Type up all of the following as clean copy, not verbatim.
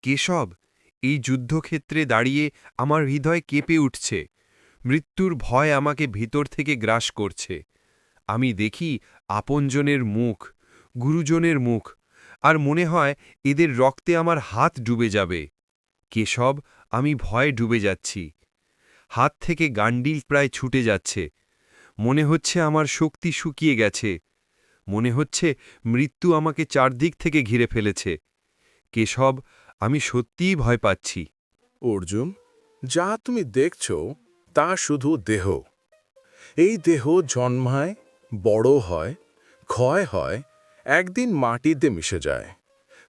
কেশব, এই যুদ্ধক্ষেত্রে দাঁড়িয়ে আমার হৃদয় কেঁপে উঠছে। মৃত্যুর ভয় আমাকে ভিতর থেকে গ্রাস করছে। আমি দেখি আপনজনের মুখ, গুরুজনের মুখ, আর মনে হয় এদের রক্তে আমার হাত ডুবে যাবে। কেশব, আমি ভয়ে ডুবে যাচ্ছি। হাত থেকে গান্ডিল প্রায় ছুটে যাচ্ছে। মনে হচ্ছে আমার শক্তি শুকিয়ে গেছে। মনে হচ্ছে মৃত্যু আমাকে চারদিক থেকে ঘিরে ফেলেছে। কেশব, আমি সত্যিই ভয় পাচ্ছি। অর্জুন, যা তুমি দেখছ তা শুধু দেহ। এই দেহ জন্মায়, বড় হয়, ক্ষয় হয়, একদিন মাটিতে মিশে যায়।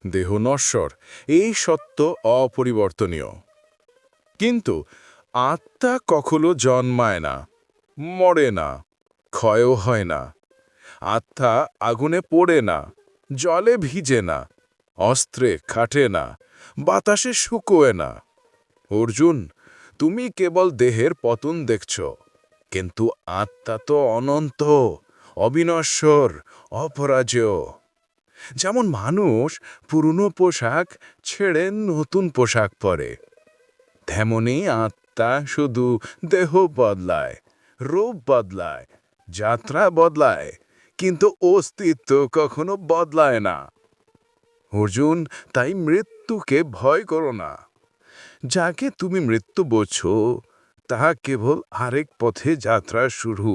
দেহ নশ্বর, এই সত্য অপরিবর্তনীয়। কিন্তু আত্মা কখনো জন্মায় না, মরে না, ক্ষয়ও হয় না। আত্মা আগুনে পড়ে না, জলে ভিজে না, অস্ত্রে খাটে না, বাতাসে শুকোয় না। অর্জুন, তুমি কেবল দেহের পতন দেখছ, কিন্তু আত্মা তো অনন্ত, অবিনশ্বর, অপরাজেয়। যেমন মানুষ পুরনো পোশাক ছেড়ে নতুন পোশাক পরে, তেমনি আত্মা শুধু দেহ বদলায়, রূপ বদলায়, যাত্রা বদলায়, কিন্তু অস্তিত্ব কখনো বদলায় না। অর্জুন, তাই মৃত্যুকে ভয় করো না। যাকে তুমি মৃত্যু বোঝো, তাহা কেবল আরেক পথে যাত্রা শুরু।